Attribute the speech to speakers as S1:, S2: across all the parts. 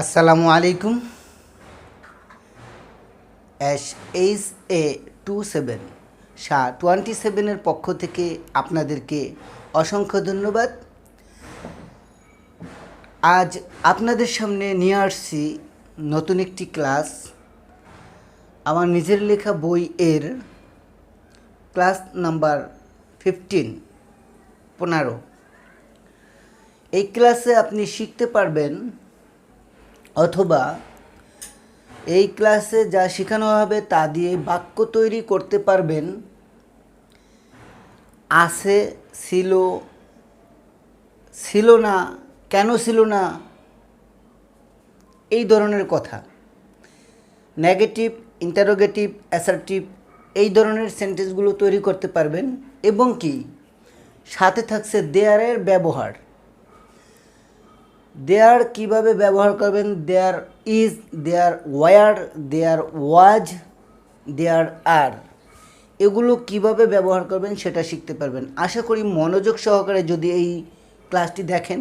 S1: আসসালামু আলাইকুম। H A 27 27 পক্ষ থেকে আপনাদেরকে অসংখ্য ধন্যবাদ। আজ আপনাদের সামনে নিয়ে আসছি নতুন একটি ক্লাস, আমার নিজের লেখা বই এর ক্লাস নাম্বার 15 এই ক্লাসে আপনি শিখতে পারবেন, অথবা এই ক্লাসে যা শেখানো হবে তা দিয়ে বাক্য তৈরি করতে পারবেন। আছে, ছিল, ছিল না, কেন ছিল না, এই ধরনের কথা। নেগেটিভ, ইন্টারোগেটিভ, অ্যাসার্টিভ এই ধরনের সেন্টেন্সগুলো তৈরি করতে পারবেন। এবং কি সাথে থাকছে দেয়ারের ব্যবহার। দেয়ার কিভাবে ব্যবহার করবেন, দেয়ার ইজ, দেয়ার ওয়ার, দেয়ার ওয়াজ, দেয়ার আর, এগুলো কিভাবে ব্যবহার করবেন সেটা শিখতে পারবেন। আশা করি মনোযোগ সহকারে যদি এই ক্লাসটি দেখেন,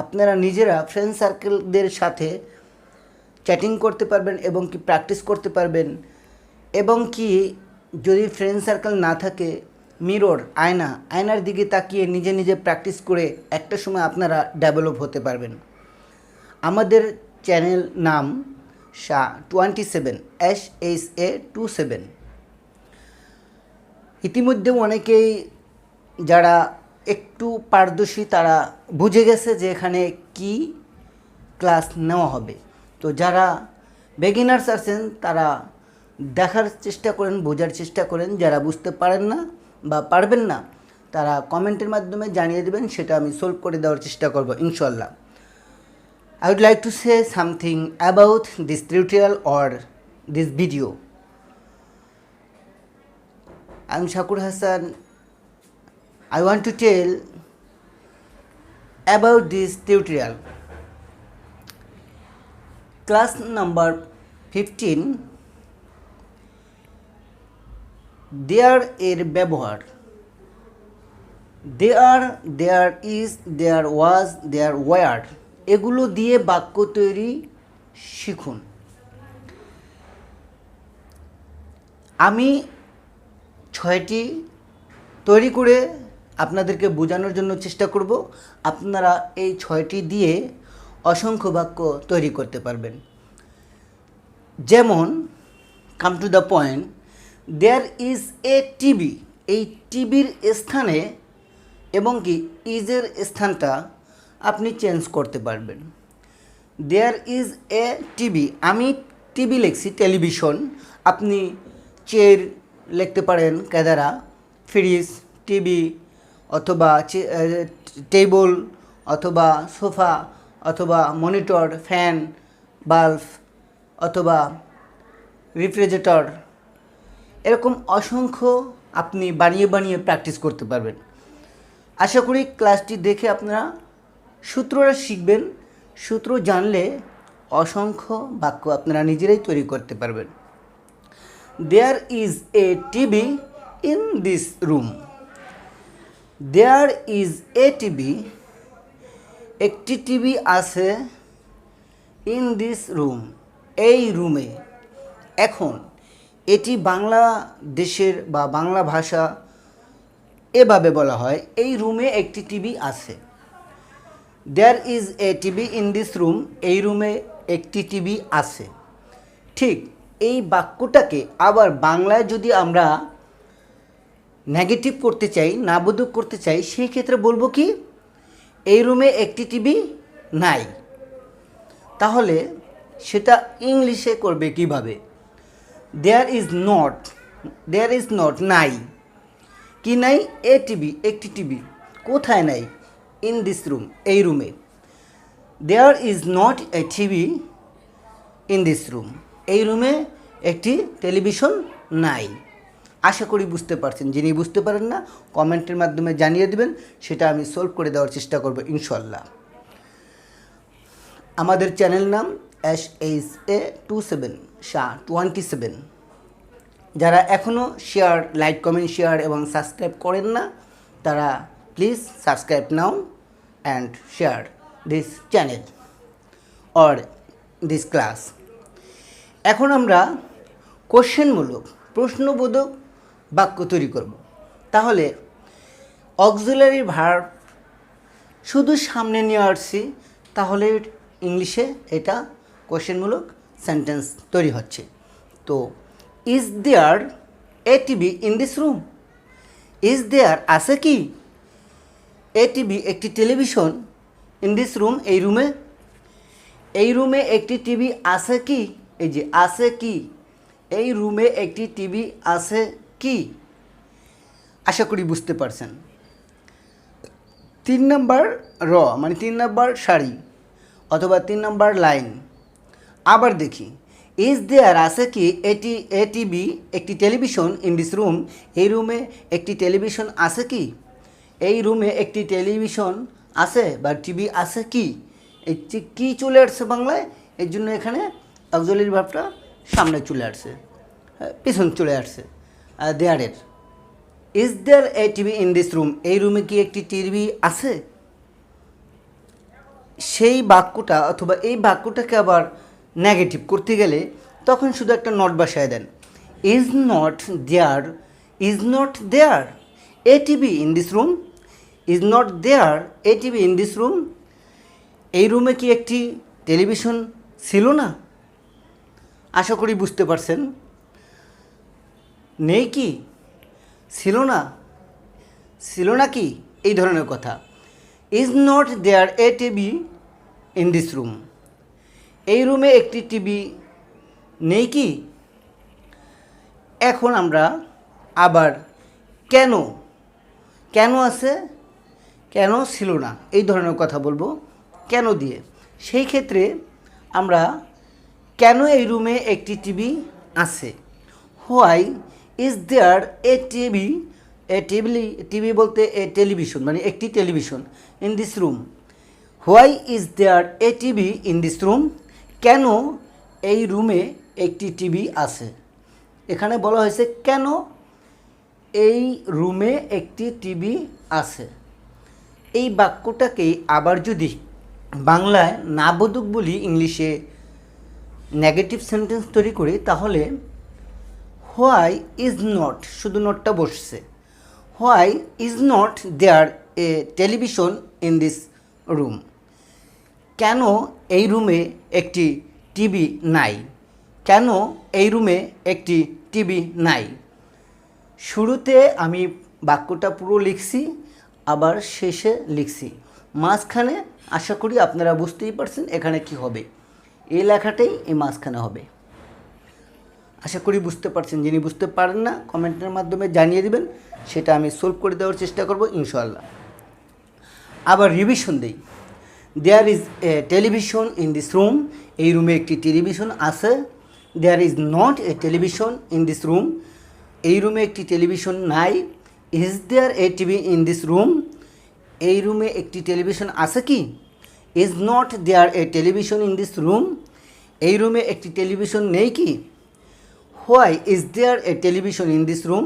S1: আপনারা নিজেরা ফ্রেন্ড সার্কেলদের সাথে চ্যাটিং করতে পারবেন এবং কি প্র্যাকটিস করতে পারবেন। এবং কি যদি ফ্রেন্ড সার্কেল না থাকে, মিরর, আয়নার দিকে তাকিয়ে নিজে নিজে প্র্যাকটিস করে একটা সময় আপনারা ডেভেলপ হতে পারবেন। আমাদের চ্যানেল নাম SHA27, SHA27। ইতিমধ্যে অনেকেই যারা একটু পারদর্শী তারা বুঝে গেছে যে এখানে কি ক্লাস নেওয়া হবে। তো যারা বিগিনার্স আছেন তারা দেখার চেষ্টা করেন, বোঝার চেষ্টা করেন। যারা বুঝতে পারেন না বা পারবেন না তারা কমেন্টের মাধ্যমে জানিয়ে দেবেন, সেটা আমি সলভ করে দেওয়ার চেষ্টা করব ইনশাল্লাহ। I would like to say something about this tutorial or this video. I am Shakur Hassan. I want to tell about this tutorial. Class number 15, there এর ব্যবহার। there is, there was, there were এগুলো দিয়ে বাক্য তৈরি শিখুন। আমি 6টি তৈরি করে আপনাদেরকে বোঝানোর জন্য চেষ্টা করব। আপনারা এই 6টি দিয়ে অসংখ্য বাক্য তৈরি করতে পারবেন। যেমন, come to the point, there is a TV. এই টিভির স্থানে এবং কি ইজের স্থানটা আপনি চেঞ্জ করতে পারবেন। দেয়ার ইজ এ টিভি, আমি টিভি লিখছি টেলিভিশন, আপনি চেয়ার লিখতে পারেন, ক্যাদারা, ফ্রিজ, টিভি, অথবা টেবল, অথবা সোফা, অথবা মনিটর, ফ্যান, বাল্ব, অথবা রেফ্রিজারেটর। এরকম অসংখ্য আপনি বানিয়ে বানিয়ে প্র্যাকটিস করতে পারবেন। আশা করি ক্লাসটি দেখে আপনারা সূত্রটা শিখবেন। সূত্র জানলে অসংখ্য বাক্য আপনারা নিজেরাই তৈরি করতে পারবেন। There is a TV in this room. There is a TV, একটি টিভি আছে, ইন দিস রুম, এই রুমে। এখন এটি বাংলাদেশের বা বাংলা ভাষা এভাবে বলা হয়, এই রুমে একটি টিভি আছে। There is a TV in this room, এই রুমে একটি টিভি আছে। ঠিক এই বাক্যটাকে আবার বাংলায় যদি আমরা নেগেটিভ করতে চাই, নাবোধক করতে চাই, সেই ক্ষেত্রে বলবো কি, এই রুমে একটি টিভি নাই। তাহলে সেটা ইংলিশে করবে কিভাবে? দেয়ার ইজ নট, নাই। কি নাই? এ টিভি, একটি টিভি। কোথায় নাই? ইন দিস রুম, এই রুমে। There is not a TV in this room, এই রুমে একটি টেলিভিশন নাই। আশা করি বুঝতে পারছেন। যিনি বুঝতে পারেন না কমেন্টের মাধ্যমে জানিয়ে দেবেন, সেটা আমি সলভ করে দেওয়ার চেষ্টা করব ইনশাল্লাহ। আমাদের চ্যানেল নাম SHA27, SHA27। যারা এখনও শেয়ার, লাইক, কমেন্ট, শেয়ার এবং সাবস্ক্রাইব করেন না তারা please subscribe now and share this channel or this class. এখন আমরা কোশ্চেনমূলক প্রশ্নবোধক বাক্য তৈরি করব। তাহলে অক্সিলারি ভার্ব শুধু সামনে নিয়ে আসছি, তাহলে ইংলিশে এটা কোশ্চেনমূলক সেন্টেন্স তৈরি হচ্ছে। তো is there a TV in this room? Is there আছে কি এ টিভি একটি টেলিভিশন ইন দিস রুম এই রুমে? এই রুমে একটি টিভি আছে কি? এই যে আছে কি, এই রুমে একটি টিভি আছে কি? আশা করি বুঝতে পারছেন। 3 নম্বর র মানে 3 নম্বর সারি অথবা 3 নম্বর লাইন আবার দেখি। ইজ দেয়ার আছে কি এটি এ টিভি একটি টেলিভিশন ইন দিস রুম? এই রুমে একটি টেলিভিশন আছে কি? এই রুমে একটি টেলিভিশন আছে বা টিভি আছে কি? এই কি চলে আসছে বাংলায়, এর জন্য এখানে অক্সিলারি ভার্বটা সামনে চলে আসছে, পিছন চলে আসছে দেয়ারের। Is there a TV in this room? এই রুমে কি একটি টিভি আছে? সেই বাক্যটা অথবা এই বাক্যটাকে আবার নেগেটিভ করতে গেলে তখন শুধু একটা নট বসায় দেন। Is not there a TV in this room? Is not there a TV in this room? এই রুমে কি একটি টেলিভিশন ছিল না? আশা করি বুঝতে পারছেন। নেই কি, ছিল না, ছিল না কি, এই ধরনের কথা। Is not there a TV in this room? এই রুমে একটি টিভি নেই কি? এখন আমরা আবার কেন কেন আছে, কেন ছিল না, এই ধরনের কথা বলবো কেন দিয়ে। সেই ক্ষেত্রে আমরা কেন এই রুমে একটি টিভি আছে? Why is there a TV? TV বলতে এ টেলিভিশন মানে একটি television in this room. Why is there a TV in this room? কেন এই রুমে একটি টিভি আছে? এখানে বলা হয়েছে কেন এই রুমে একটি টিভি আছে। এই বাক্যটাকেই আবার যদি বাংলায় না বোধক বলি, ইংলিশে নেগেটিভ সেন্টেন্স তৈরি করি, তাহলে হোয়াই ইজ নট, শুধু নটটা বসছে, why is not there a television in this room? কেন এই রুমে একটি টিভি নাই? কেন এই রুমে একটি টিভি নাই? শুরুতে আমি বাক্যটা পুরো লিখছি, আবার শেষে লিখছি, মাঝখানে আশা করি আপনারা বুঝতেই পারছেন এখানে কি হবে। এই লেখাটাই এই মাঝখানে হবে। আশা করি বুঝতে পারছেন। যিনি বুঝতে পারেন না কমেন্টের মাধ্যমে জানিয়ে দেবেন, সেটা আমি সলভ করে দেওয়ার চেষ্টা করব ইনশাআল্লাহ। আবার রিভিশন দেই। There is a television in this room? এই রুমে একটি টেলিভিশন আছে। There is not a television in this room? এই রুমে একটি টেলিভিশন নাই। Is there a TV in this room? এই রুমে একটি টেলিভিশন আছে কি? Is not there a television in this room? এই রুমে একটি টেলিভিশন নেই কি? Why is there a television in this room?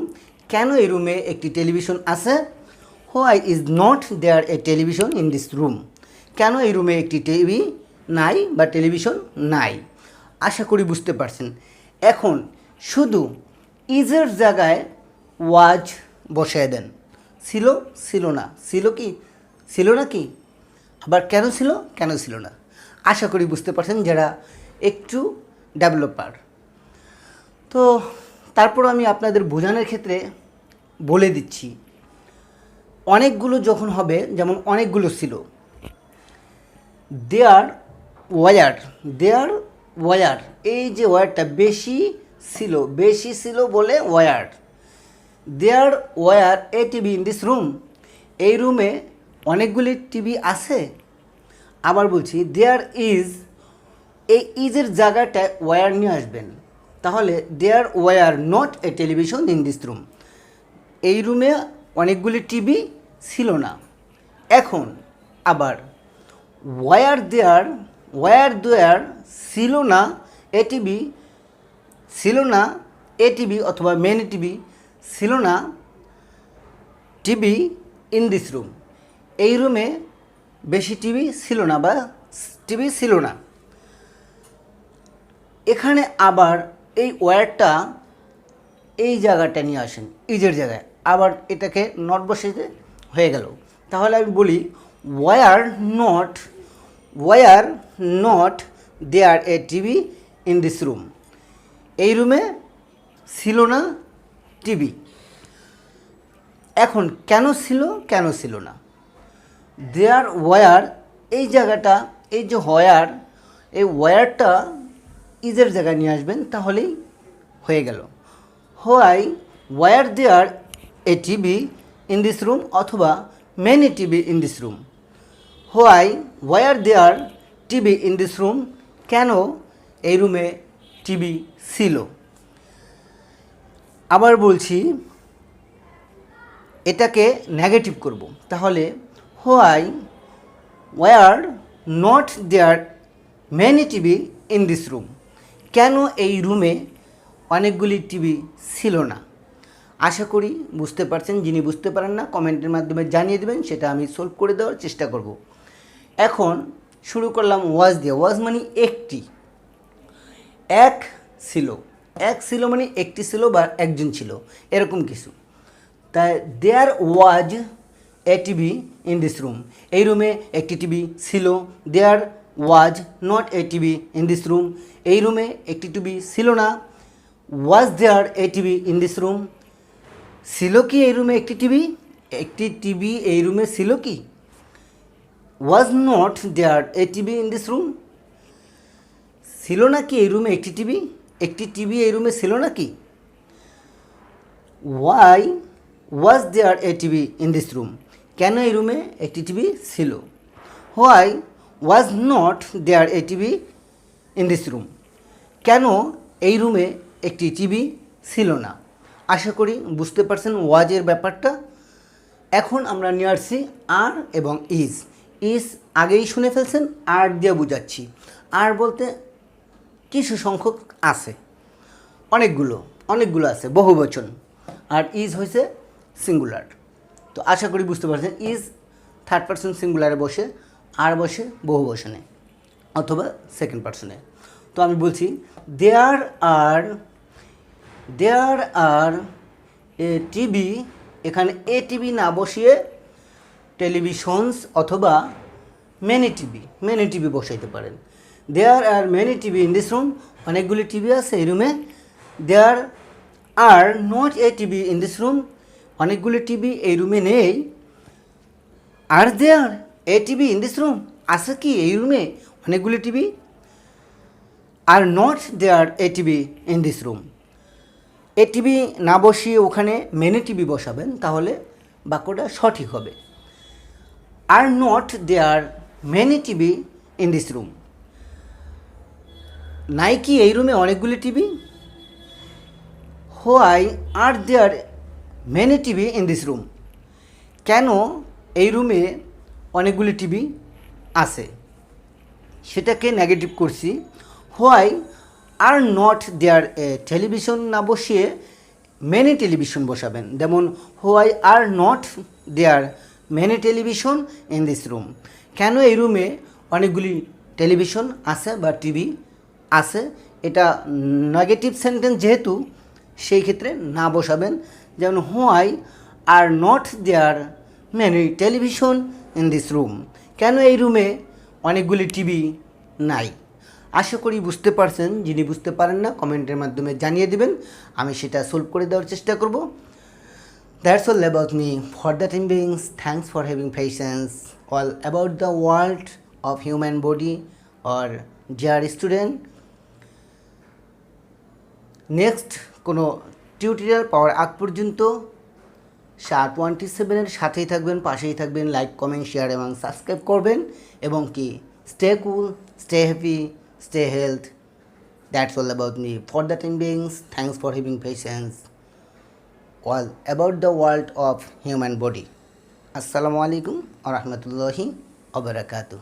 S1: কেন এই রুমে একটি টেলিভিশন আছে? Why is not there a television in this room? কেন এই রুমে একটি টিভি নাই বা টেলিভিশন নাই? আশা করি বুঝতে পারছেন। এখন শুধু ইজের জায়গায় ওয়াজ বসায় দেন। ছিল, ছিল না, ছিল কি, ছিল না কি, আবার কেন ছিল, কেন ছিল না। আশা করি বুঝতে পারছেন যারা একটু ডেভেলপার। তো তারপর আমি আপনাদের বোঝানোর ক্ষেত্রে বলে দিচ্ছি, অনেকগুলো যখন হবে, যেমন অনেকগুলো ছিল, দেয়ার ওয়ার, এই যে ওয়ারটা বেশি ছিল বলে were. There were a TV in this room? এই রুমে অনেকগুলি টিভি আছে। আবার বলছি, দেয়ার ইজ, এই ইজের জায়গাটায় ওয়ার নিয়ে আসবেন, তাহলে there were not a television in this room? এই রুমে অনেকগুলি টিভি ছিল না। এখন আবার ওয়ার দেয়ার ছিল না এ টিভি অথবা মেনি টিভি ছিল না টিভি ইন দিস রুম? এই রুমে বেশি টিভি ছিল না বা টিভি ছিল না। এখানে আবার এই ওয়্যারটা এই জায়গাটা নিয়ে আসেন, ইজের জায়গায়, আবার এটাকে নট বসাইতে হয়ে গেল। তাহলে আমি বলি were not there a TV in this room. এই রুমে ছিল না টিভি। এখন কেন ছিল না? দেয়ার ওয়্যার, এই জায়গাটা, এই যে ওয়্যার, এই ওয়্যারটা ইজের জায়গায় নিয়ে আসবেন, তাহলেই হয়ে গেল। Were there a TV in this room অথবা many TV in this room. Were there TV in this room, কেন এই রুমে টিভি ছিল। আবার বলছি, এটাকে নেগেটিভ করব, তাহলে were not there many TV in this room, কেন এই রুমে অনেকগুলি টিভি ছিল না। আশা করি বুঝতে পারছেন। যিনি বুঝতে পারেন না কমেন্টের মাধ্যমে জানিয়ে দেবেন, সেটা আমি সলভ করে দেওয়ার চেষ্টা করব। এখন শুরু করলাম ওয়াজ দিয়ে। ওয়াজ মানে একটি, এক ছিল মানে একটি ছিল বা একজন ছিল, এরকম কিছু। তাই there was a TV in this room, এই রুমে একটি টিভি ছিল। There was not a TV in this room, এই রুমে একটি টিভি ছিল না। Was there a TV in this room, ছিল কি এই রুমে একটি টিভি এই রুমে ছিল কি? Was not there a TV in this room, ছিল না কি এই রুমে একটি টিভি এই রুমে ছিল না কি? Why was there a TV in this room, কেন এই রুমে একটি টিভি ছিল। Why was not there a TV in this room, কেন এই রুমে একটি টিভি ছিল না। আশা করি বুঝতে পারছেন ওয়াজের ব্যাপারটা। এখন আমরা নিয়ে আসছি আর এবং ইজ আগেই শুনে ফেলছেন, আর দিয়ে বুঝাচ্ছি। আর বলতে কিছু সংখ্যক আছে, অনেকগুলো আছে, বহু বচন। আর ইজ হয়েছে সিঙ্গুলার। তো আশা করি বুঝতে পারছেন, ইজ থার্ড পারসন সিঙ্গুলারে বসে, আর বসে বহু বচনে অথবা সেকেন্ড পারসনে। তো আমি বলছি দেয়ার আর এ টিভি, এখানে এ টিভি না বসিয়ে টেলিভিশনস অথবা মেনি টিভি বসাইতে পারেন। There are many TV in this room, অনেকগুলি টিভি আছে এই রুমে। There are not a TV in this room, অনেকগুলি টিভি এই রুমে নেই। Are there a TV in this room, আছে কি এই রুমে অনেকগুলি TV. Are not there a TV in this room, a TV না বসিয়ে ওখানে মেনি টিভি বসাবেন, তাহলে বাক্যটা সঠিক হবে। Are not there many TV in this room, নাই কি এই রুমে অনেকগুলি TV. Why are there many TV in this room, কেন এই রুমে অনেকগুলি টিভি আছে, সেটাকে নেগেটিভ করছি। Why are not there television না বসিয়ে মেনি টেলিভিশন বসাবেন। যেমন why are not there many television in this room, কেন এই রুমে অনেকগুলি টেলিভিশন আছে বা টিভি আছে। এটা নেগেটিভ সেন্টেন্স যেহেতু, সেই ক্ষেত্রে না বসাবেন। যেমন why are not there many television in this room, কেন এই রুমে অনেকগুলি টিভি নাই। আশা করি বুঝতে পারছেন। যিনি বুঝতে পারেন না কমেন্টের মাধ্যমে জানিয়ে দেবেন, আমি সেটা সলভ করে দেওয়ার চেষ্টা করব। That's all about me. For the time being, thanks for having patience. All about the world of human body or dear student. Next কোনো টিউটোরিয়াল পাওয়ার আগ পর্যন্ত SHARP1T7 সাথেই থাকবেন, পাশেই থাকবেন। লাইক, কমেন্ট, শেয়ার এবং সাবস্ক্রাইব করবেন। এবং কি stay cool, stay happy, stay health. That's all about me. For the time being, thanks for having patience. All about the world of human body. Assalamu alaikum wa rahmatullahi wa barakatuh.